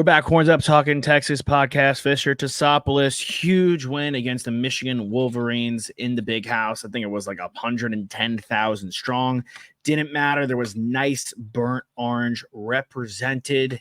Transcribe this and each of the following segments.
We're back, Horns Up, talking Texas podcast. Fisher Tosopoulos, huge win against the Michigan Wolverines in the big house. I think it was like 110,000 strong. Didn't matter. There was nice burnt orange represented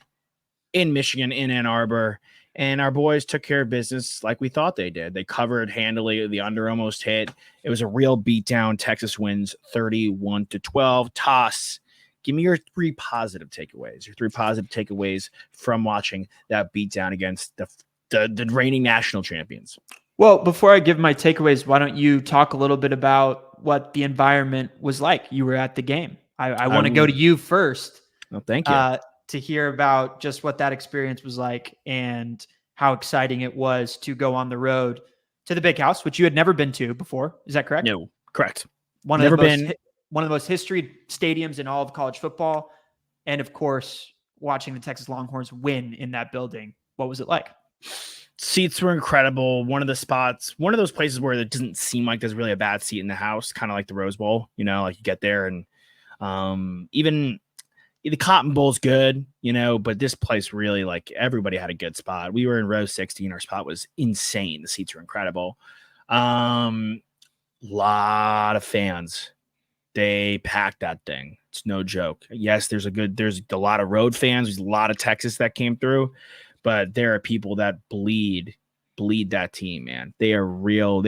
in Michigan, in Ann Arbor. And our boys took care of business like we thought they did. They covered handily. The under almost hit. It was a real beatdown. Texas wins 31-12. Toss. Give me your three positive takeaways from watching that beatdown against the reigning national champions. Well, before I give my takeaways, why don't you talk a little bit about what the environment was like? You were at the game. I want to go to you first. Well, thank you. To hear about just what that experience was like and how exciting it was to go on the road to the big house, which you had never been to before. Is that correct? No, correct. One of the most historied stadiums in all of college football. And of course, watching the Texas Longhorns win in that building. What was it like? Seats were incredible. One of those places where it doesn't seem like there's really a bad seat in the house, kind of like the Rose Bowl, like you get there and even the Cotton Bowl's good, but this place really, like, everybody had a good spot. We were in row 16. Our spot was insane. The seats were incredible. Lot of fans. They packed that thing. It's no joke. Yes, there's a lot of road fans. There's a lot of Texas that came through, but there are people that bleed that team, man. They are real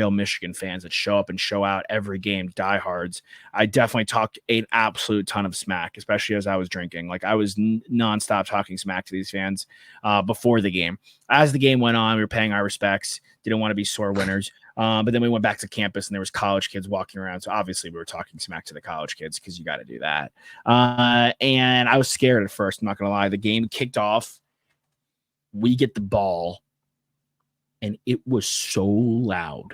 Michigan fans that show up and show out every game, diehards. I definitely talked an absolute ton of smack, especially as I was drinking. Like, I was nonstop talking smack to these fans before the game. As the game went on, we were paying our respects. Didn't want to be sore winners. But then we went back to campus and there was college kids walking around. So obviously we were talking smack to the college kids because you got to do that. And I was scared at first. I'm not going to lie. The game kicked off. We get the ball. And it was so loud.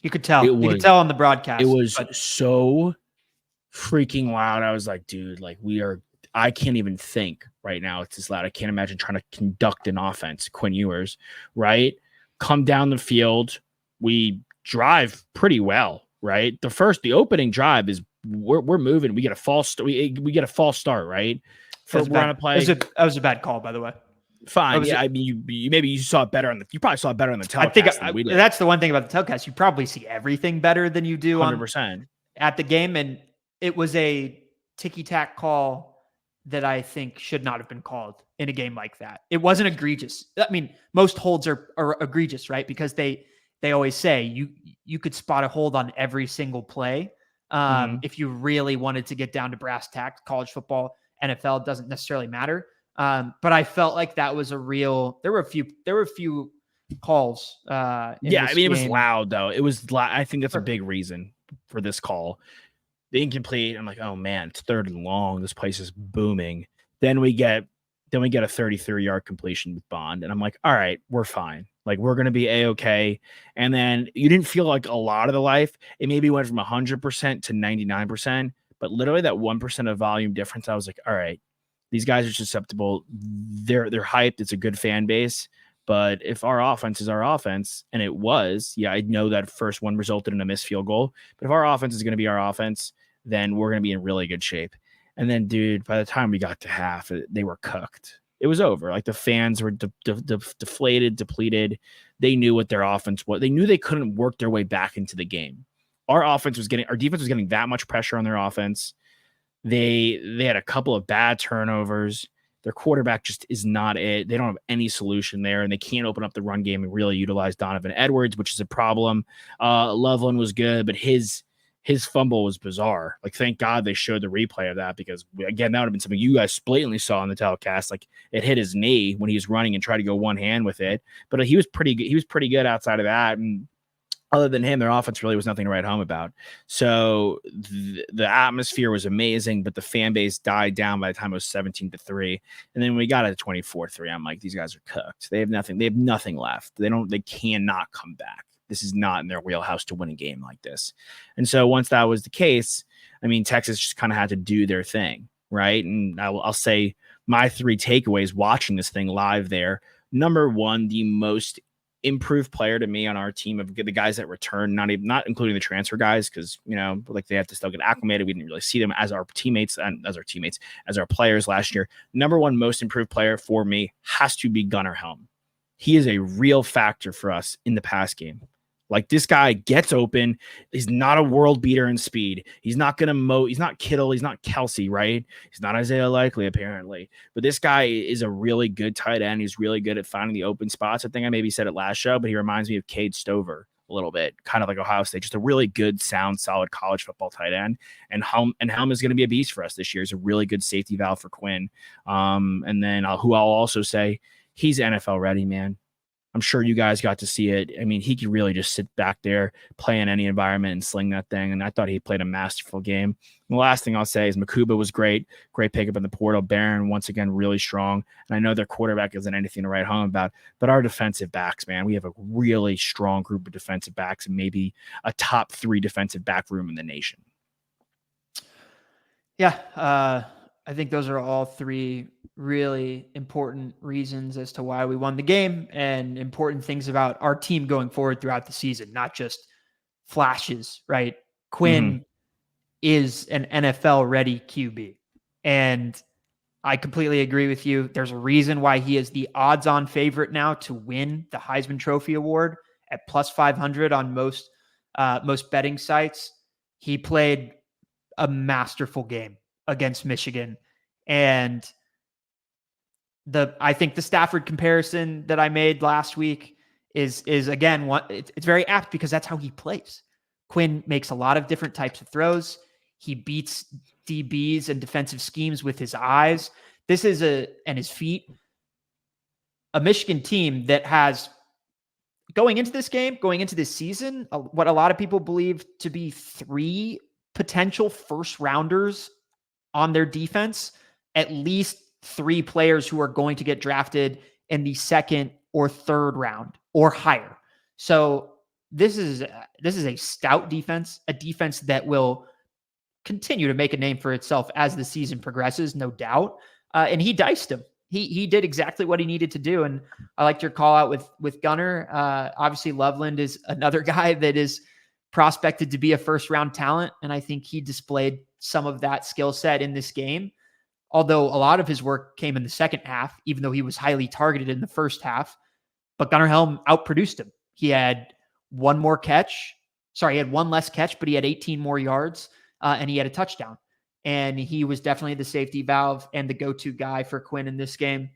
You could tell. You could tell on the broadcast. It was so freaking loud. I was like, dude, I can't even think right now. It's this loud. I can't imagine trying to conduct an offense. Quinn Ewers, right? Come down the field. We drive pretty well, right? The opening drive is we're moving. We get a false start. We get a false start, right? We're on a play. That was a bad call, by the way. Fine. Yeah, I mean, you saw it better you probably saw it better on the telecast. I think that's the one thing about the telecast. You probably see everything better than you do 100% at the game. And it was a ticky-tack call that I think should not have been called in a game like that. It wasn't egregious. I mean, most holds are egregious, right? Because they always say you could spot a hold on every single play. If you really wanted to get down to brass tacks. College football, NFL, doesn't necessarily matter. But I felt like that was there were a few calls. It was loud though. It was loud. I think that's a big reason for this call. The incomplete. I'm like, oh man, it's 3rd and long. This place is booming. Then we get a 33-yard completion with Bond. And I'm like, all right, we're fine. Like, we're going to be A-okay. And then you didn't feel like a lot of the life. It maybe went from 100% to 99%, but literally that 1% of volume difference, I was like, all right, these guys are susceptible. They're hyped. It's a good fan base. But if our offense is our offense, and it was, I know that first one resulted in a missed field goal. But if our offense is going to be our offense, then we're going to be in really good shape. And then, dude, by the time we got to half, they were cooked. It was over. Like, the fans were deflated, depleted. They knew what their offense was. They knew they couldn't work their way back into the game. Our defense was getting that much pressure on their offense. They had a couple of bad turnovers. Their quarterback just is not it. They don't have any solution there, and they can't open up the run game and really utilize Donovan Edwards, which is a problem. Loveland was good, but his fumble was bizarre. Like, thank God they showed the replay of that, because, again, that would have been something you guys blatantly saw on the telecast. Like, it hit his knee when he was running and tried to go one hand with it. But he was pretty good. He was pretty good outside of that, and other than him, their offense really was nothing to write home about. So the atmosphere was amazing, but the fan base died down by the time it was 17-3. And then we got it 24-3. I'm like, these guys are cooked. They have nothing. They have nothing left. They cannot come back. This is not in their wheelhouse to win a game like this. And so once that was the case, I mean, Texas just kind of had to do their thing, right? And I'll say my 3 takeaways watching this thing live there. Number one, the most improved player to me on our team of the guys that return, not including the transfer guys, because like they have to still get acclimated. We didn't really see them as our teammates and as our players last year. Number one most improved player for me has to be Gunnar Helm. He is a real factor for us in the pass game. Like, this guy gets open. He's not a world beater in speed. He's not going to he's not Kittle. He's not Kelsey, right? He's not Isaiah Likely, apparently. But this guy is a really good tight end. He's really good at finding the open spots. I think I maybe said it last show, but he reminds me of Cade Stover a little bit, kind of like Ohio State. Just a really good, sound, solid college football tight end. And Helm is going to be a beast for us this year. He's a really good safety valve for Quinn. And then who I'll also say, he's NFL ready, man. I'm sure you guys got to see it. I mean, he could really just sit back there, play in any environment and sling that thing. And I thought he played a masterful game. And the last thing I'll say is Makuba was great pickup in the portal. Barron, once again, really strong. And I know their quarterback isn't anything to write home about, but our defensive backs, man, we have a really strong group of defensive backs and maybe a top 3 defensive back room in the nation. Yeah. I think those are all 3 really important reasons as to why we won the game, and important things about our team going forward throughout the season, not just flashes, right? Quinn is an NFL ready QB. And I completely agree with you. There's a reason why he is the odds on favorite now to win the Heisman Trophy Award at plus 500 on most betting sites. He played a masterful game against Michigan. And I think the Stafford comparison that I made last week is again, it's very apt because that's how he plays. Quinn makes a lot of different types of throws. He beats DBs and defensive schemes with his eyes. This is and his feet. A Michigan team that has, going into this season, what a lot of people believe to be 3 potential first rounders on their defense, at least 3 players who are going to get drafted in the 2nd or 3rd round or higher. So this is a stout defense, a defense that will continue to make a name for itself as the season progresses, no doubt. And he diced him. He did exactly what he needed to do. And I liked your call out with Gunnar. Obviously, Loveland is another guy that is prospected to be a first round talent. And I think he displayed some of that skill set in this game. Although a lot of his work came in the second half, even though he was highly targeted in the first half. But Gunnar Helm outproduced him. He had one less catch, but he had 18 more yards, and he had a touchdown. And he was definitely the safety valve and the go-to guy for Quinn in this game.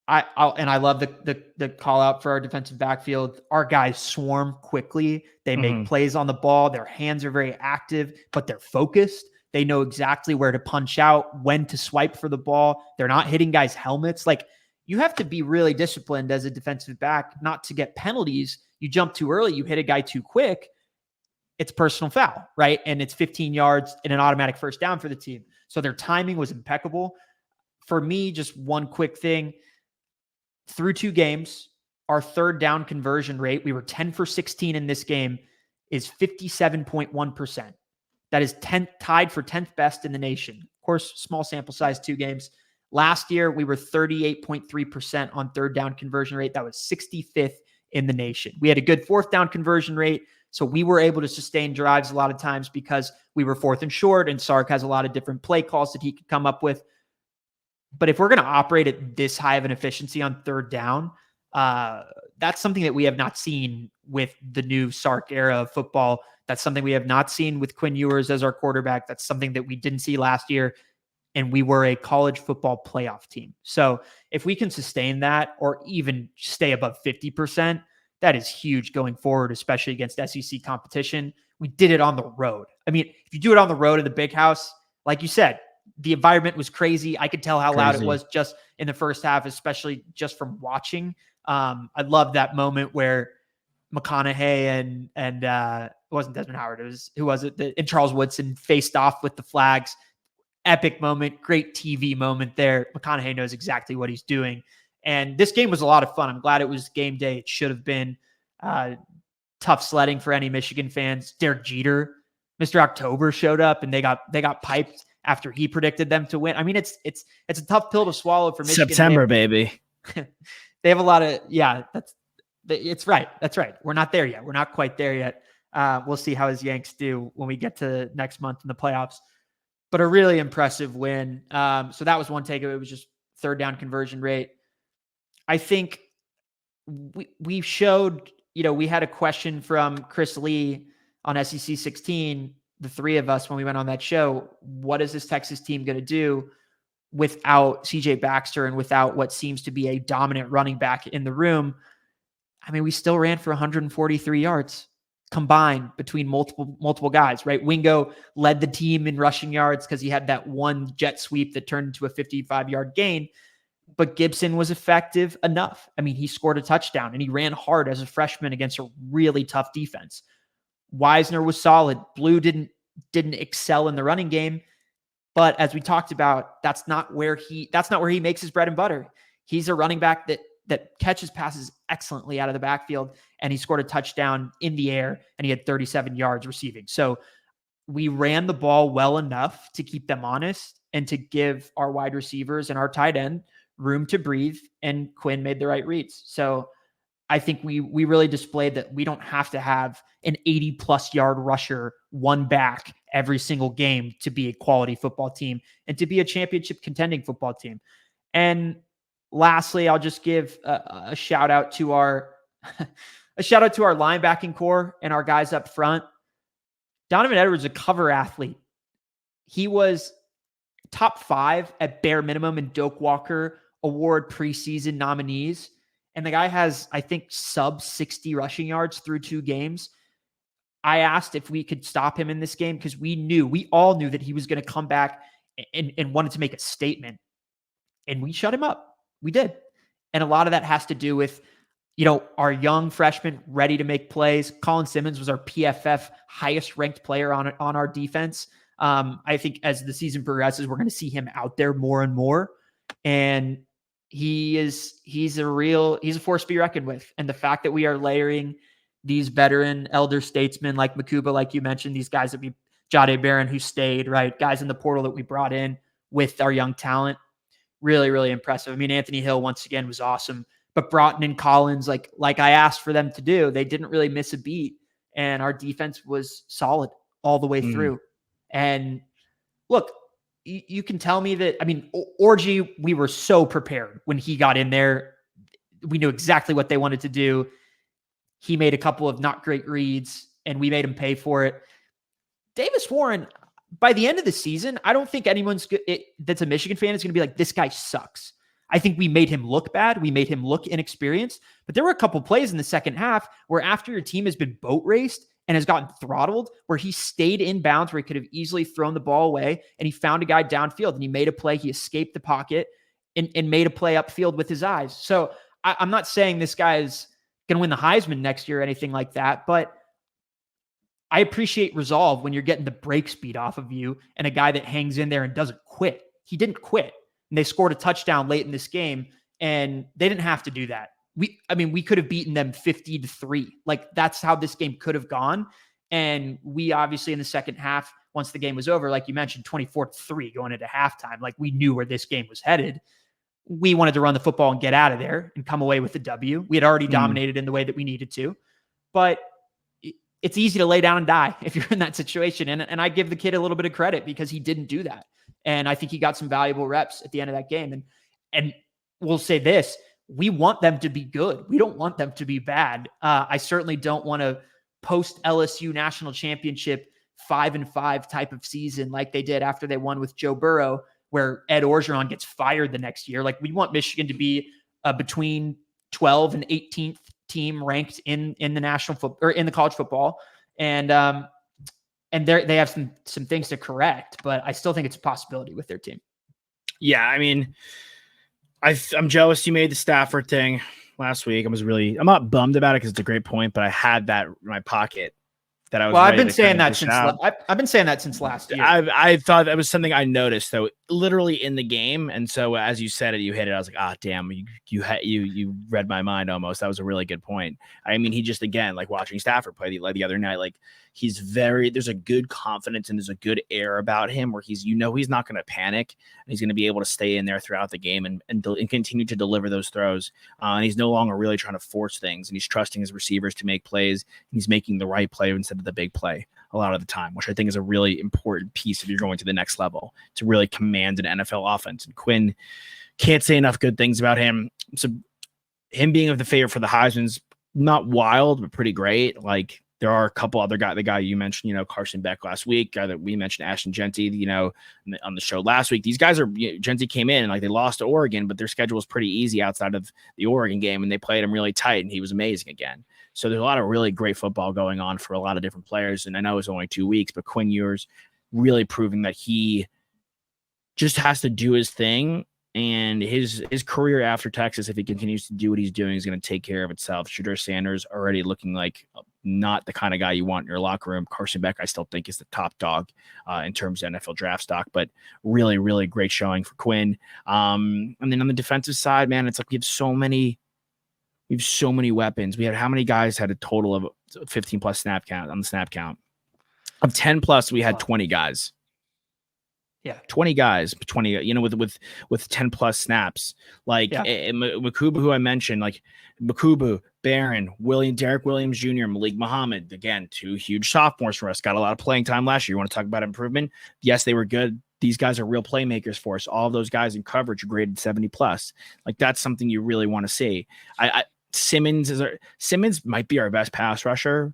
I love the call out for our defensive backfield. Our guys swarm quickly. They make plays on the ball. Their hands are very active, but they're focused. They know exactly where to punch out, when to swipe for the ball. They're not hitting guys' helmets. Like, you have to be really disciplined as a defensive back not to get penalties. You jump too early, you hit a guy too quick, it's personal foul, right? And it's 15 yards and an automatic first down for the team. So their timing was impeccable. For me, just one quick thing. Through 2 games, our 3rd down conversion rate, we were 10 for 16 in this game, is 57.1%. That is tied for 10th best in the nation. Of course, small sample size, 2 games. Last year, we were 38.3% on 3rd down conversion rate. That was 65th in the nation. We had a good 4th down conversion rate, so we were able to sustain drives a lot of times because we were 4th and short, and Sark has a lot of different play calls that he could come up with. But if we're going to operate at this high of an efficiency on 3rd down, that's something that we have not seen with the new Sark era of football. That's something we have not seen with Quinn Ewers as our quarterback. That's something that we didn't see last year. And we were a college football playoff team. So if we can sustain that or even stay above 50%, that is huge going forward, especially against SEC competition. We did it on the road. I mean, if you do it on the road at the big house, like you said, the environment was crazy. I could tell how loud it was just in the first half, especially just from watching. I love that moment where McConaughey and it wasn't Desmond Howard. And Charles Woodson faced off with the flags. Epic moment, great TV moment there. McConaughey knows exactly what he's doing. And this game was a lot of fun. I'm glad it was game day. It should have been tough sledding for any Michigan fans. Derek Jeter, Mr. October showed up and they got piped after he predicted them to win. I mean, it's a tough pill to swallow for Michigan. September, baby. They have a lot of, It's right. That's right. We're not there yet. We're not quite there yet. We'll see how his Yanks do when we get to next month in the playoffs. But a really impressive win. So that was one takeaway. It was just third down conversion rate. I think we showed, we had a question from Chris Lee on SEC 16, the three of us, when we went on that show. What is this Texas team going to do without CJ Baxter and without what seems to be a dominant running back in the room? I mean, we still ran for 143 yards combined between multiple guys, right? Wingo led the team in rushing yards because he had that one jet sweep that turned into a 55-yard gain. But Gibson was effective enough. I mean, he scored a touchdown and he ran hard as a freshman against a really tough defense. Wisner was solid. Blue didn't excel in the running game, but as we talked about, that's not where he makes his bread and butter. He's a running back that catches passes excellently out of the backfield, and he scored a touchdown in the air, and he had 37 yards receiving. So we ran the ball well enough to keep them honest and to give our wide receivers and our tight end room to breathe, and Quinn made the right reads. So I think we really displayed that we don't have to have an 80-plus yard rusher, one back every single game to be a quality football team and to be a championship contending football team. And lastly, I'll just give a shout out to our linebacking core and our guys up front. Donovan Edwards, a cover athlete. He was top 5 at bare minimum in Doak Walker Award preseason nominees. And the guy has, I think, sub 60 rushing yards through 2 games. I asked if we could stop him in this game because we all knew that he was going to come back and wanted to make a statement. And we shut him up. We did. And a lot of that has to do with, our young freshman ready to make plays. Colin Simmons was our PFF highest ranked player on our defense. I think as the season progresses, we're going to see him out there more and more. And he's a force to be reckoned with. And the fact that we are layering these veteran elder statesmen like Makuba, like you mentioned, these guys that Jade Barron, who stayed, right? Guys in the portal that we brought in with our young talent. Really, really impressive. I mean, Anthony Hill, once again, was awesome. But Broughton and Collins, like I asked for them to do, they didn't really miss a beat. And our defense was solid all the way through. And look, you can tell me that, I mean, Orji, we were so prepared when he got in there. We knew exactly what they wanted to do. He made a couple of not great reads, and we made him pay for it. Davis Warren, by the end of the season, I don't think anyone's that's a Michigan fan is going to be like, this guy sucks. I think we made him look bad. We made him look inexperienced. But there were a couple plays in the second half where after your team has been boat raced and has gotten throttled, where he stayed in bounds, where he could have easily thrown the ball away, and he found a guy downfield, and he made a play. He escaped the pocket and made a play upfield with his eyes. So I'm not saying this guy is going to win the Heisman next year or anything like that, but I appreciate resolve when you're getting the break speed off of you and a guy that hangs in there and doesn't quit. He didn't quit. And they scored a touchdown late in this game, and they didn't have to do that. We could have beaten them 50-3. Like, that's how this game could have gone. And we obviously in the second half, once the game was over, like you mentioned, 24-3 going into halftime, like we knew where this game was headed. We wanted to run the football and get out of there and come away with the W. We had already dominated in the way that we needed to, but it's easy to lay down and die if you're in that situation. And I give the kid a little bit of credit because he didn't do that. And I think he got some valuable reps at the end of that game. And we'll say this, we want them to be good. We don't want them to be bad. I certainly don't want to post LSU national championship 5-5 type of season like they did after they won with Joe Burrow, where Ed Orgeron gets fired the next year. Like, we want Michigan to be between 12th and 18th team ranked in the national football or in the college football. And they have some things to correct, but I still think it's a possibility with their team. Yeah. I mean, I'm jealous you made the Stafford thing last week. I'm not bummed about it because it's a great point, but I had that in my pocket that I was Well, I've ready been to kind saying of that dish since out. I've been saying that since last year. I thought that was something I noticed though, literally in the game. And so as you said it, you hit it. I was like, ah, damn, you read my mind almost. That was a really good point. I mean, he just again like watching Stafford play the other night. Like there's a good confidence and there's a good air about him where he's not going to panic and he's going to be able to stay in there throughout the game and continue to deliver those throws. And he's no longer really trying to force things and he's trusting his receivers to make plays. And he's making the right play instead of the big play a lot of the time, which I think is a really important piece if you're going to the next level to really command an NFL offense. And Quinn, can't say enough good things about him. So him being of the favorite for the Heisman's not wild, but pretty great. Like there are a couple other the guy you mentioned, Carson Beck last week, guy that we mentioned, Ashton Genty, on the show last week. These guys Genty came in and like they lost to Oregon, but their schedule was pretty easy outside of the Oregon game and they played him really tight and he was amazing again. So there's a lot of really great football going on for a lot of different players. And I know it's only 2 weeks, but Quinn Ewers really proving that he just has to do his thing. And his career after Texas, if he continues to do what he's doing, is going to take care of itself. Shedeur Sanders already looking like not the kind of guy you want in your locker room. Carson Beck, I still think, is the top dog in terms of NFL draft stock, but really, really great showing for Quinn. And then on the defensive side, man, it's like we have so many weapons. We had how many guys had a total of 15 plus snap count on the snap count of 10 plus? We had 20 guys. Yeah, 20 guys, 20, with 10 plus snaps. Like Makubu, who I mentioned, like Makubu, Barron, Derek Williams Jr., Malik Muhammad, again, 2 huge sophomores for us. Got a lot of playing time last year. You want to talk about improvement? Yes, they were good. These guys are real playmakers for us. All of those guys in coverage are graded 70 plus. Like that's something you really want to see. Simmons might be our best pass rusher,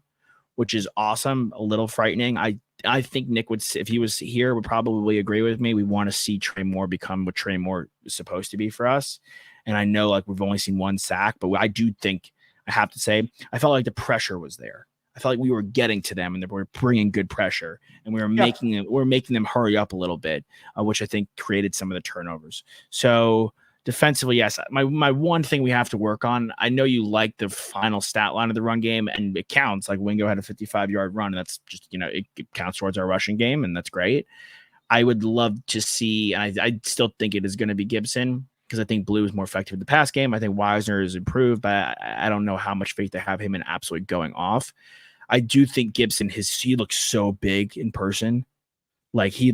which is awesome. A little frightening. I think Nick would, if he was here, would probably agree with me. We want to see Trey Moore become what Trey Moore is supposed to be for us. And I know like we've only seen 1 sack, but I do think I have to say, I felt like the pressure was there. I felt like we were getting to them and they were bringing good pressure and we were making them hurry up a little bit, which I think created some of the turnovers. So defensively, yes, my one thing we have to work on, I know you like the final stat line of the run game and it counts. Like Wingo had a 55-yard run and that's just, it counts towards our rushing game and that's great. I would love to see, and I still think it is going to be Gibson because I think Blue is more effective in the pass game. I think Wisner is improved, but I don't know how much faith they have him in absolutely going off. I do think Gibson, he looks so big in person. Like he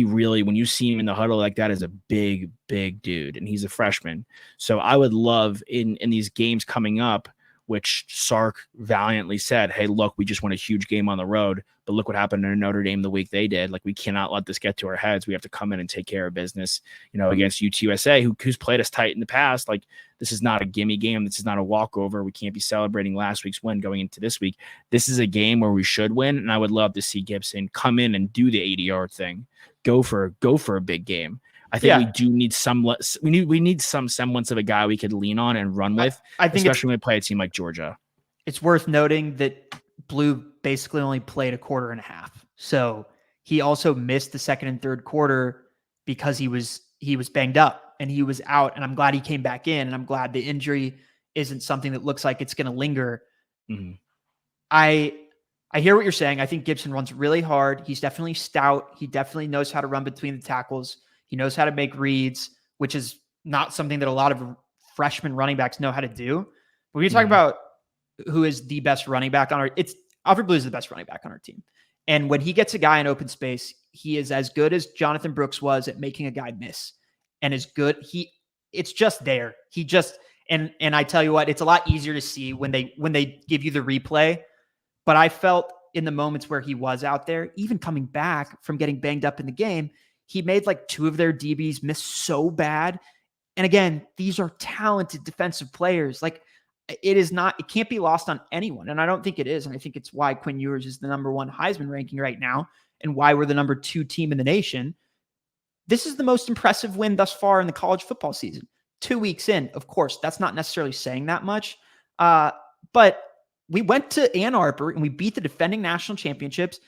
really, when you see him in the huddle like that, is a big, big dude, and he's a freshman. So I would love in these games coming up, which Sark valiantly said, hey, look, we just won a huge game on the road, but look what happened in Notre Dame the week they did. Like we cannot let this get to our heads. We have to come in and take care of business, against UTSA, who's played us tight in the past. Like this is not a gimme game. This is not a walkover. We can't be celebrating last week's win going into this week. This is a game where we should win, and I would love to see Gibson come in and do the 80-yard thing, go for a big game. I think we do need we need some semblance of a guy we could lean on and run with, I think especially when we play a team like Georgia. It's worth noting that Blue basically only played a quarter and a half. So he also missed the second and third quarter because he was banged up and he was out. And I'm glad he came back in, and I'm glad the injury isn't something that looks like it's going to linger. Mm-hmm. I hear what you're saying. I think Gibson runs really hard. He's definitely stout. He definitely knows how to run between the tackles. He knows how to make reads, which is not something that a lot of freshman running backs know how to do. But when you talk about who is the best running back on it's Alfred Blue is the best running back on our team. And when he gets a guy in open space, he is as good as Jonathan Brooks was at making a guy miss, and as good. It's just there. And I tell you what, it's a lot easier to see when they give you the replay. But I felt in the moments where he was out there, even coming back from getting banged up in the game, he made like 2 of their DBs miss so bad. And again, these are talented defensive players. Like it can't be lost on anyone. And I don't think it is. And I think it's why Quinn Ewers is the number 1 Heisman ranking right now and why we're the number 2 team in the nation. This is the most impressive win thus far in the college football season. 2 weeks in, of course, that's not necessarily saying that much. But we went to Ann Arbor and we beat the defending national champions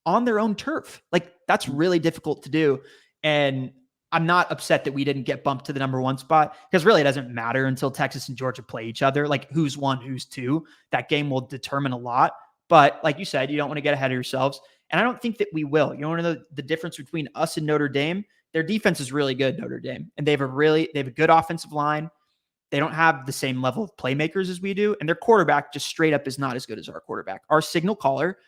on their own turf. Like that's really difficult to do. And I'm not upset that we didn't get bumped to the number 1 spot, because really it doesn't matter until Texas and Georgia play each other. Like who's 1, who's 2. That game will determine a lot. But like you said, you don't want to get ahead of yourselves. And I don't think that we will. You want to know the difference between us and Notre Dame? Their defense is really good, Notre Dame. And they have a good offensive line. They don't have the same level of playmakers as we do. And their quarterback just straight up is not as good as our quarterback. Our signal caller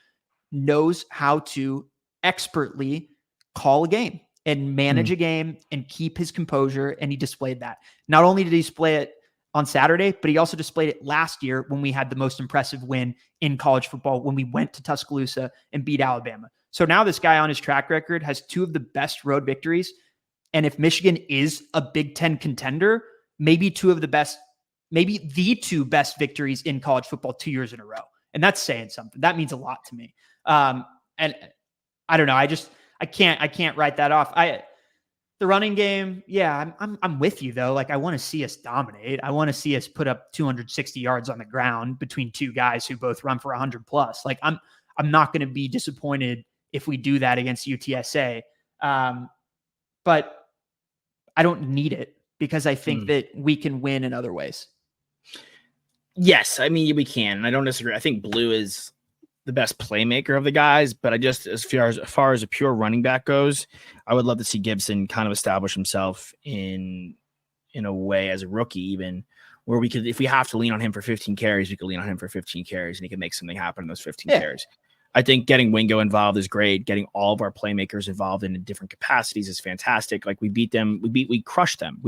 knows how to expertly call a game and manage a game and keep his composure. And he displayed that. Not only did he display it on Saturday, but he also displayed it last year when we had the most impressive win in college football, when we went to Tuscaloosa and beat Alabama. So now this guy on his track record has 2 of the best road victories. And if Michigan is a Big Ten contender, maybe 2 of the best, maybe the 2 best victories in college football 2 years in a row. And that's saying something. That means a lot to me. And I don't know. I can't write that off. The running game, yeah, I'm with you though. Like I want to see us dominate. I want to see us put up 260 yards on the ground between 2 guys who both run for 100 plus. Like I'm not going to be disappointed if we do that against UTSA. But I don't need it because I think that we can win in other ways. Yes, I mean we can. I don't disagree. I think Blue is the best playmaker of the guys, but I just, as far as a pure running back goes, I would love to see Gibson kind of establish himself in a way as a rookie, even where we could, if we have to lean on him for 15 carries, we could lean on him for 15 carries and he can make something happen in those 15 carries. I think getting Wingo involved is great. Getting all of our playmakers involved in different capacities is fantastic. Like we beat them. We crushed them.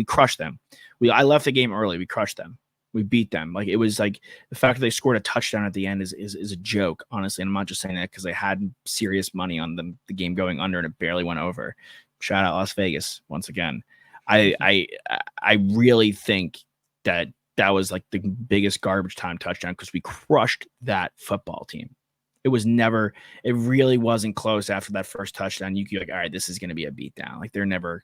I left the game early. We crushed them. We beat them. Like it was like the fact that they scored a touchdown at the end is a joke, honestly. And I'm not just saying that because they had serious money on the game going under and it barely went over. Shout out Las Vegas once again. I really think that was like the biggest garbage time touchdown because we crushed that football team. It really wasn't close after that first touchdown. You could be like, all right, this is going to be a beatdown. Like they're never, it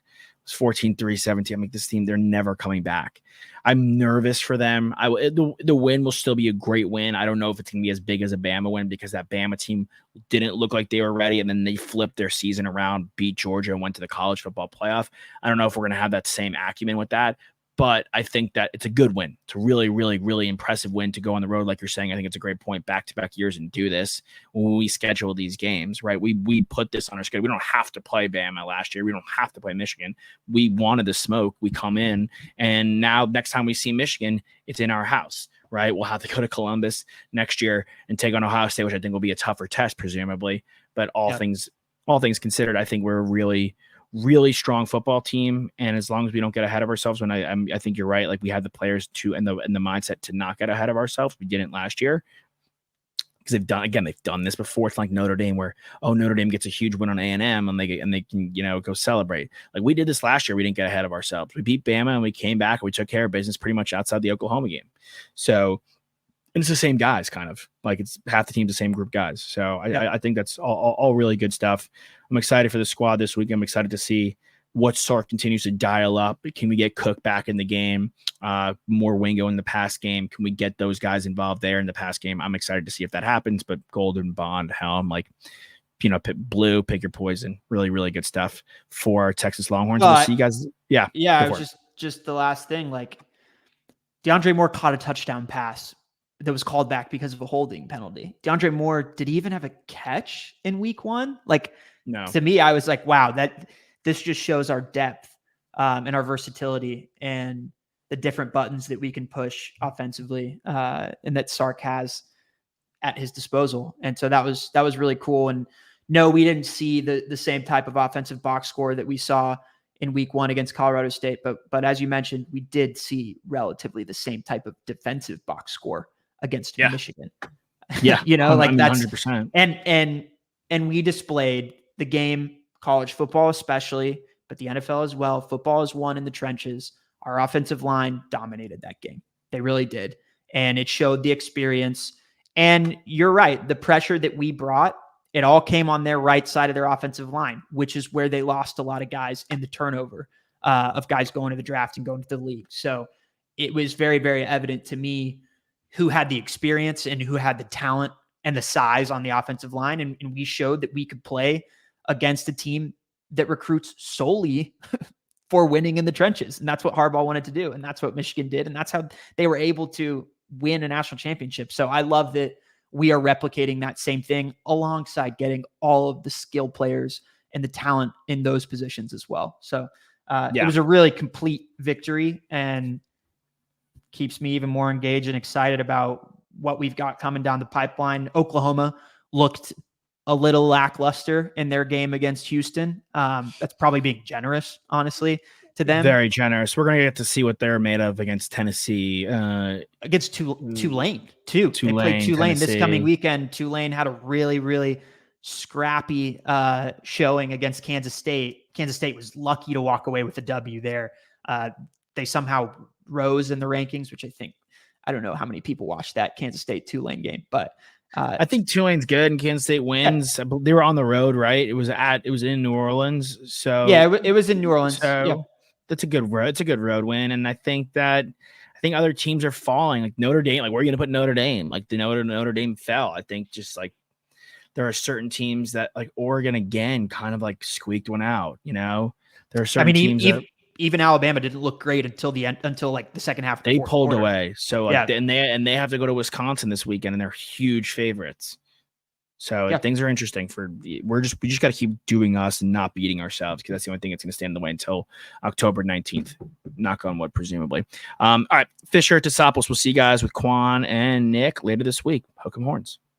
was 14-3, 17. I'm like, this team, they're never coming back. I'm nervous for them. The win will still be a great win. I don't know if it's going to be as big as a Bama win because that Bama team didn't look like they were ready. And then they flipped their season around, beat Georgia and went to the college football playoff. I don't know if we're going to have that same acumen with that. But I think that it's a good win. It's a really, really, really impressive win to go on the road. Like you're saying, I think it's a great point back-to-back years and do this when we schedule these games, right? We put this on our schedule. We don't have to play Bama last year. We don't have to play Michigan. We wanted the smoke. We come in, and now next time we see Michigan, it's in our house, right? We'll have to go to Columbus next year and take on Ohio State, which I think will be a tougher test, presumably. But all things considered, I think we're a really strong football team, and as long as we don't get ahead of ourselves, when I think you're right, like we have the players to and the mindset to not get ahead of ourselves. We didn't last year because they've done this before. It's like Notre Dame, where Notre Dame gets a huge win on A&M and they can go celebrate. Like we did this last year, we didn't get ahead of ourselves. We beat Bama and we came back and we took care of business pretty much outside the Oklahoma game. So. And it's the same guys, kind of like it's half the team's the same group guys. So I think that's all really good stuff. I'm excited for the squad this week. I'm excited to see what Sark continues to dial up. Can we get Cook back in the game? More Wingo in the pass game. Can we get those guys involved there in the pass game? I'm excited to see if that happens. But Golden, Bond, Helm, Blue, pick your poison. Really, really good stuff for Texas Longhorns. We'll see you guys. Yeah. Just the last thing. Like DeAndre Moore caught a touchdown pass that was called back because of a holding penalty. DeAndre Moore, did he even have a catch in week 1? Like, no. To me, I was like, wow, this just shows our depth and our versatility and the different buttons that we can push offensively and that Sark has at his disposal. And so that was really cool. And no, we didn't see the same type of offensive box score that we saw in week 1 against Colorado State. But as you mentioned, we did see relatively the same type of defensive box score against Michigan. Yeah. That's 100%. And we displayed the game, college football especially, but the NFL as well. Football is won in the trenches. Our offensive line dominated that game. They really did. And it showed the experience. And you're right. The pressure that we brought, it all came on their right side of their offensive line, which is where they lost a lot of guys in the turnover of guys going to the draft and going to the league. So it was very, very evident to me who had the experience and who had the talent and the size on the offensive line. And we showed that we could play against a team that recruits solely for winning in the trenches. And that's what Harbaugh wanted to do. And that's what Michigan did. And that's how they were able to win a national championship. So I love that we are replicating that same thing alongside getting all of the skill players and the talent in those positions as well. So it was a really complete victory and keeps me even more engaged and excited about what we've got coming down the pipeline. Oklahoma looked a little lackluster in their game against Houston. That's probably being generous, honestly, to them. Very generous. We're going to get to see what they're made of against Tennessee. Against Tulane, too. They played Tulane this coming weekend. Tulane had a really, really scrappy showing against Kansas State. Kansas State was lucky to walk away with a W there. They somehow rose in the rankings, which I don't know how many people watched that Kansas State Tulane game, but I think Tulane's good and Kansas State wins. Yeah. They were on the road, right? It was in New Orleans. So yeah, it was in New Orleans. So that's a good road. It's a good road win. And I think other teams are falling, like Notre Dame. Like, where are you going to put Notre Dame? Like the Notre Dame fell. I think just like there are certain teams that, like Oregon again, kind of like squeaked one out. There are certain teams. Even Alabama didn't look great until the second half. They pulled away. So and they have to go to Wisconsin this weekend, and they're huge favorites. So things are interesting. We just got to keep doing us and not beating ourselves, because that's the only thing that's going to stand in the way until October 19th. Knock on wood, presumably. All right, Fisher to Sopos. We'll see you guys with Quan and Nick later this week. Hook 'em horns.